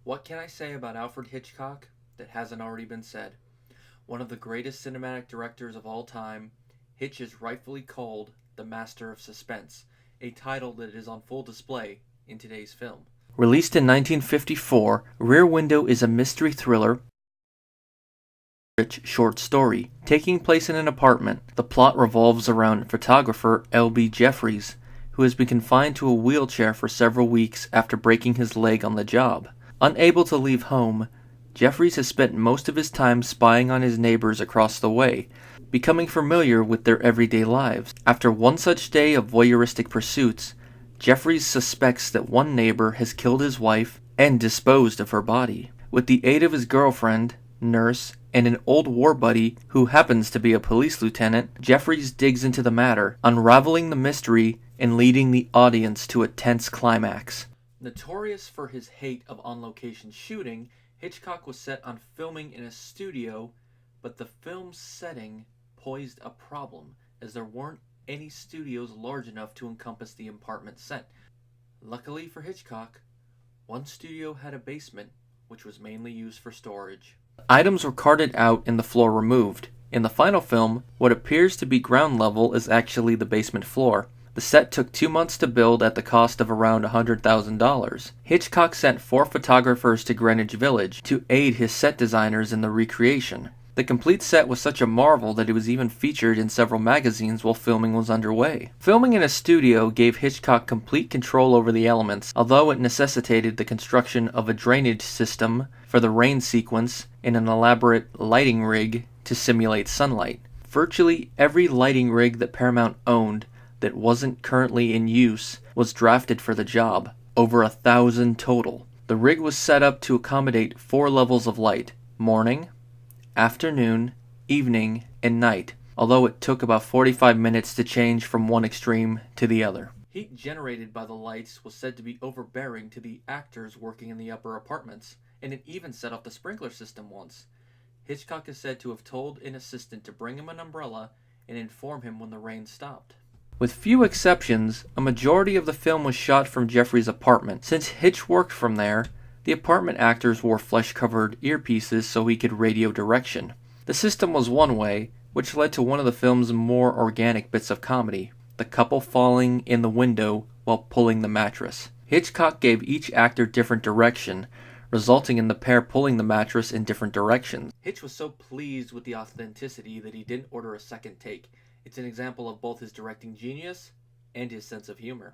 What can I say about Alfred Hitchcock that hasn't already been said? One of the greatest cinematic directors of all time, Hitch is rightfully called the master of suspense, a title that is on full display in today's film. Released in 1954, Rear Window is a mystery thriller short story, taking place in an apartment. The plot revolves around photographer L.B. Jeffries, who has been confined to a wheelchair for several weeks after breaking his leg on the job. Unable to leave home, Jeffries has spent most of his time spying on his neighbors across the way, becoming familiar with their everyday lives. After one such day of voyeuristic pursuits, Jeffries suspects that one neighbor has killed his wife and disposed of her body. With the aid of his girlfriend, nurse, and an old war buddy who happens to be a police lieutenant, Jeffries digs into the matter, unraveling the mystery and leading the audience to a tense climax. Notorious for his hate of on-location shooting, Hitchcock was set on filming in a studio, but the film's setting posed a problem, as there weren't any studios large enough to encompass the apartment set. Luckily for Hitchcock, one studio had a basement, which was mainly used for storage. Items were carted out and the floor removed. In the final film, what appears to be ground level is actually the basement floor. The set took 2 months to build at the cost of around $100,000. Hitchcock sent 4 photographers to Greenwich Village to aid his set designers in the recreation. The complete set was such a marvel that it was even featured in several magazines while filming was underway. Filming in a studio gave Hitchcock complete control over the elements, although it necessitated the construction of a drainage system for the rain sequence and an elaborate lighting rig to simulate sunlight. Virtually every lighting rig that Paramount owned that wasn't currently in use was drafted for the job, over 1,000 total. The rig was set up to accommodate 4 levels of light: morning, afternoon, evening, and night, although it took about 45 minutes to change from one extreme to the other. Heat generated by the lights was said to be overbearing to the actors working in the upper apartments, and it even set off the sprinkler system once. Hitchcock is said to have told an assistant to bring him an umbrella and inform him when the rain stopped. With few exceptions, a majority of the film was shot from Jeffries' apartment. Since Hitch worked from there, the apartment actors wore flesh-covered earpieces so he could radio direction. The system was one way, which led to one of the film's more organic bits of comedy: the couple falling in the window while pulling the mattress. Hitchcock gave each actor different direction, resulting in the pair pulling the mattress in different directions. Hitch was so pleased with the authenticity that he didn't order a second take. It's an example of both his directing genius and his sense of humor.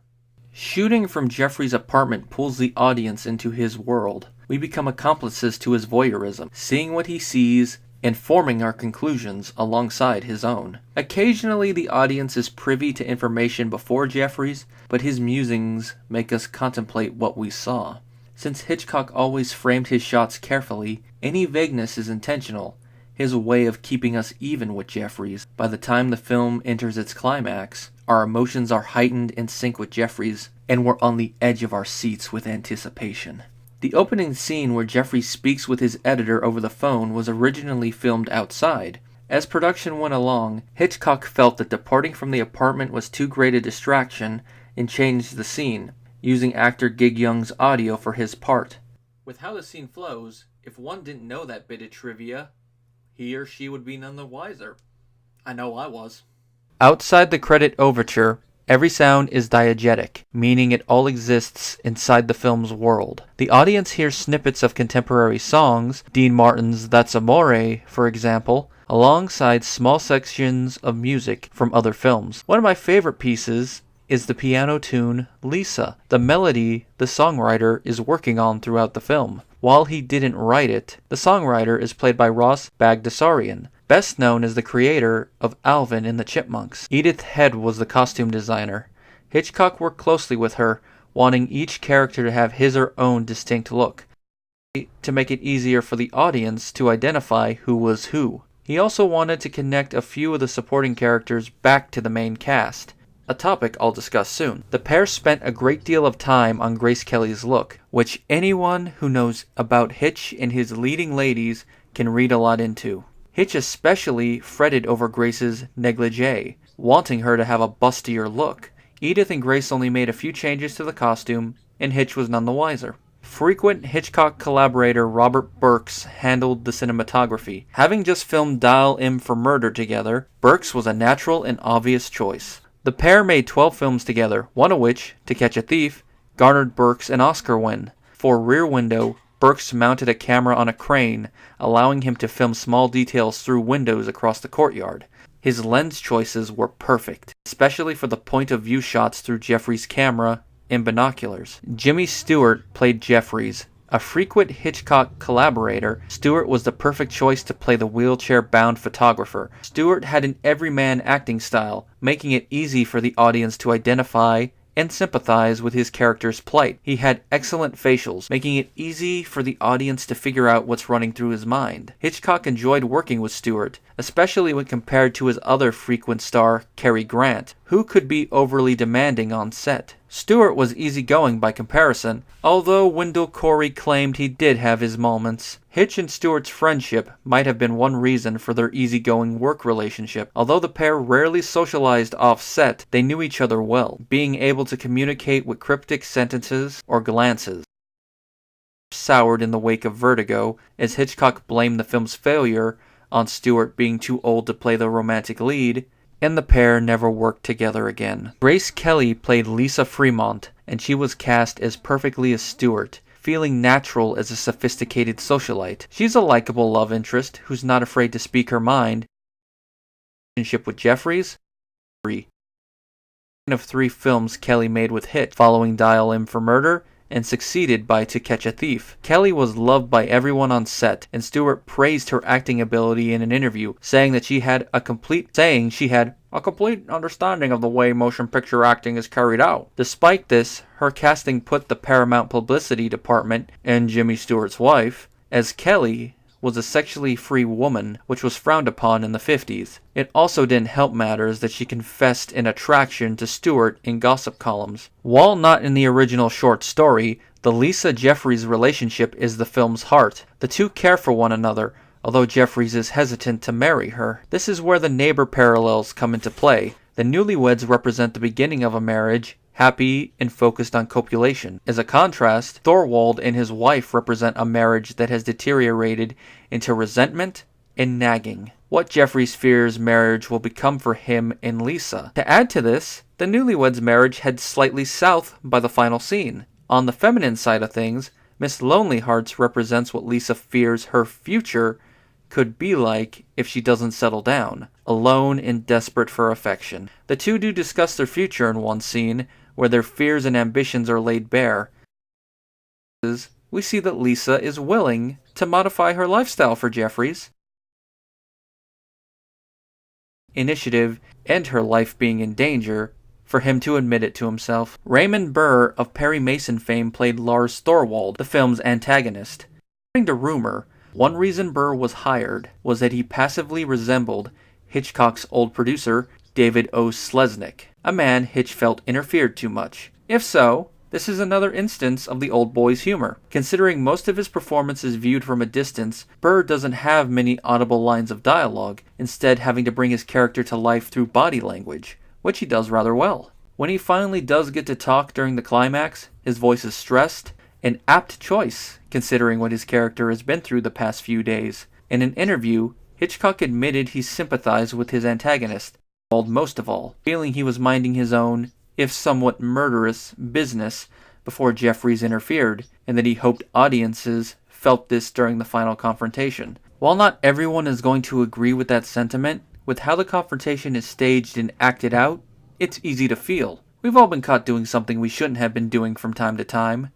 Shooting from Jeffries' apartment pulls the audience into his world. We become accomplices to his voyeurism, seeing what he sees and forming our conclusions alongside his own. Occasionally the audience is privy to information before Jeffries, but his musings make us contemplate what we saw. Since Hitchcock always framed his shots carefully, any vagueness is intentional, his way of keeping us even with Jeffries. By the time the film enters its climax, our emotions are heightened in sync with Jeffries, and we're on the edge of our seats with anticipation. The opening scene where Jeffries speaks with his editor over the phone was originally filmed outside. As production went along, Hitchcock felt that departing from the apartment was too great a distraction and changed the scene, using actor Gig Young's audio for his part. With how the scene flows, if one didn't know that bit of trivia, he or she would be none the wiser. I know I was. Outside the credit overture, every sound is diegetic, meaning it all exists inside the film's world. The audience hears snippets of contemporary songs, Dean Martin's That's Amore, for example, alongside small sections of music from other films. One of my favorite pieces is the piano tune Lisa, the melody the songwriter is working on throughout the film. While he didn't write it, the songwriter is played by Ross Bagdasarian, best known as the creator of Alvin and the Chipmunks. Edith Head was the costume designer. Hitchcock worked closely with her, wanting each character to have his or own distinct look, to make it easier for the audience to identify who was who. He also wanted to connect a few of the supporting characters back to the main cast, a topic I'll discuss soon. The pair spent a great deal of time on Grace Kelly's look, which anyone who knows about Hitch and his leading ladies can read a lot into. Hitch especially fretted over Grace's negligee, wanting her to have a bustier look. Edith and Grace only made a few changes to the costume, and Hitch was none the wiser. Frequent Hitchcock collaborator Robert Burks handled the cinematography. Having just filmed Dial M for Murder together, Burks was a natural and obvious choice. The pair made 12 films together, one of which, To Catch a Thief, garnered Burks an Oscar win. For Rear Window, Burks mounted a camera on a crane, allowing him to film small details through windows across the courtyard. His lens choices were perfect, especially for the point-of-view shots through Jeffries' camera and binoculars. Jimmy Stewart played Jeffries. A frequent Hitchcock collaborator, Stewart was the perfect choice to play the wheelchair-bound photographer. Stewart had an everyman acting style, making it easy for the audience to identify and sympathize with his character's plight. He had excellent facials, making it easy for the audience to figure out what's running through his mind. Hitchcock enjoyed working with Stewart, especially when compared to his other frequent star, Cary Grant, who could be overly demanding on set. Stewart was easygoing by comparison, although Wendell Corey claimed he did have his moments. Hitch and Stewart's friendship might have been one reason for their easygoing work relationship. Although the pair rarely socialized off-set, they knew each other well, being able to communicate with cryptic sentences or glances. Soured in the wake of Vertigo, as Hitchcock blamed the film's failure on Stewart being too old to play the romantic lead, and the pair never worked together again. Grace Kelly played Lisa Fremont, and she was cast as perfectly as Stewart, feeling natural as a sophisticated socialite. She's a likable love interest who's not afraid to speak her mind. Relationship with Jeffries? Of 3 films Kelly made with Hitch, following Dial M for Murder, and succeeded by To Catch a Thief. Kelly was loved by everyone on set, and Stewart praised her acting ability in an interview, saying that she had a complete understanding of the way motion picture acting is carried out. Despite this, her casting put the Paramount publicity department, and Jimmy Stewart's wife, as Kelly was a sexually free woman, which was frowned upon in the 50s. It also didn't help matters that she confessed an attraction to Stewart in gossip columns. While not in the original short story, the Lisa-Jeffries relationship is the film's heart. The two care for one another, although Jeffries is hesitant to marry her. This is where the neighbor parallels come into play. The newlyweds represent the beginning of a marriage, happy and focused on copulation. As a contrast, Thorwald and his wife represent a marriage that has deteriorated into resentment and nagging. What Jeffries fears marriage will become for him and Lisa. To add to this, the newlyweds' marriage heads slightly south by the final scene. On the feminine side of things, Miss Lonely Hearts represents what Lisa fears her future could be like if she doesn't settle down, alone and desperate for affection. The two do discuss their future in one scene, where their fears and ambitions are laid bare. We see that Lisa is willing to modify her lifestyle for Jeffries' initiative and her life being in danger for him to admit it to himself. Raymond Burr of Perry Mason fame played Lars Thorwald, the film's antagonist. According to rumor, one reason Burr was hired was that he passively resembled Hitchcock's old producer, David O. Selznick, a man Hitch felt interfered too much. If so, this is another instance of the old boy's humor. Considering most of his performance is viewed from a distance, Burr doesn't have many audible lines of dialogue, instead having to bring his character to life through body language, which he does rather well. When he finally does get to talk during the climax, his voice is stressed, an apt choice, considering what his character has been through the past few days. In an interview, Hitchcock admitted he sympathized with his antagonist, most of all, feeling he was minding his own, if somewhat murderous, business before Jeffries interfered, and that he hoped audiences felt this during the final confrontation. While not everyone is going to agree with that sentiment, with how the confrontation is staged and acted out, it's easy to feel. We've all been caught doing something we shouldn't have been doing from time to time.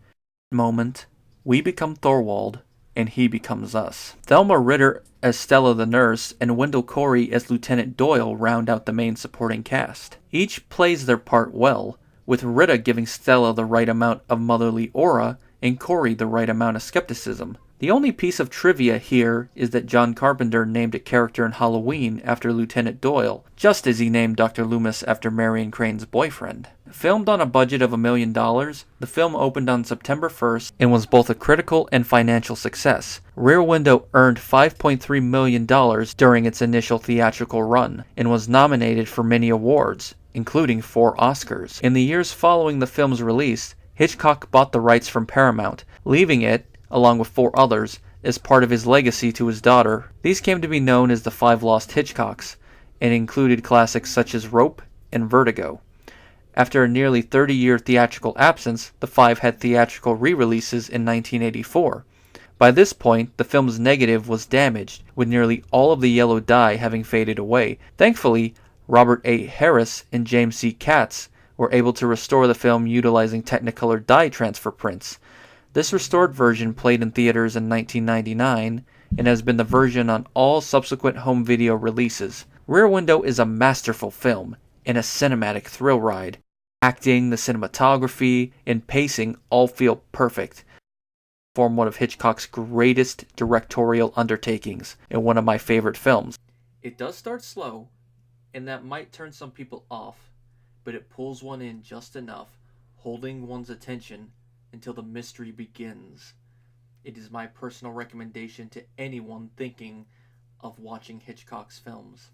Moment, we become Thorwald, and he becomes us. Thelma Ritter as Stella the nurse, and Wendell Corey as Lieutenant Doyle round out the main supporting cast. Each plays their part well, with Ritter giving Stella the right amount of motherly aura, and Corey the right amount of skepticism. The only piece of trivia here is that John Carpenter named a character in Halloween after Lieutenant Doyle, just as he named Dr. Loomis after Marion Crane's boyfriend. Filmed on a budget of $1 million, the film opened on September 1st and was both a critical and financial success. Rear Window earned $5.3 million during its initial theatrical run, and was nominated for many awards, including 4 Oscars. In the years following the film's release, Hitchcock bought the rights from Paramount, leaving it, along with 4 others, as part of his legacy to his daughter. These came to be known as the 5 Lost Hitchcocks, and included classics such as Rope and Vertigo. After a nearly 30-year theatrical absence, the 5 had theatrical re-releases in 1984. By this point, the film's negative was damaged, with nearly all of the yellow dye having faded away. Thankfully, Robert A. Harris and James C. Katz were able to restore the film utilizing Technicolor dye transfer prints. This restored version played in theaters in 1999 and has been the version on all subsequent home video releases. Rear Window is a masterful film and a cinematic thrill ride. Acting, the cinematography, and pacing all feel perfect. Form one of Hitchcock's greatest directorial undertakings and one of my favorite films. It does start slow, and that might turn some people off, but it pulls one in just enough, holding one's attention until the mystery begins. It is my personal recommendation to anyone thinking of watching Hitchcock's films.